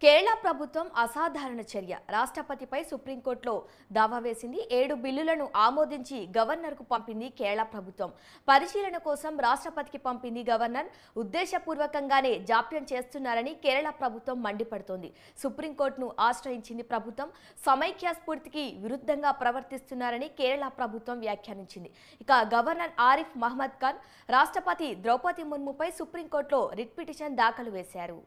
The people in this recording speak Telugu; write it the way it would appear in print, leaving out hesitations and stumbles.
కేరళ ప్రభుత్వం అసాధారణ చర్య. రాష్ట్రపతిపై సుప్రీంకోర్టులో దావా వేసింది. 7 బిల్లులను ఆమోదించి గవర్నర్కు పంపింది కేరళ ప్రభుత్వం. పరిశీలన కోసం రాష్ట్రపతికి పంపింది గవర్నర్. ఉద్దేశపూర్వకంగానే జాప్యం చేస్తున్నారని కేరళ ప్రభుత్వం మండిపడుతోంది. సుప్రీంకోర్టును ఆశ్రయించింది ప్రభుత్వం. సమైక్య స్ఫూర్తికి విరుద్ధంగా ప్రవర్తిస్తున్నారని కేరళ ప్రభుత్వం వ్యాఖ్యానించింది. ఇక గవర్నర్ ఆరిఫ్ మహ్మద్ ఖాన్ రాష్ట్రపతి ద్రౌపది ముర్ముపై సుప్రీంకోర్టులో రిట్ పిటిషన్ దాఖలు చేశారు.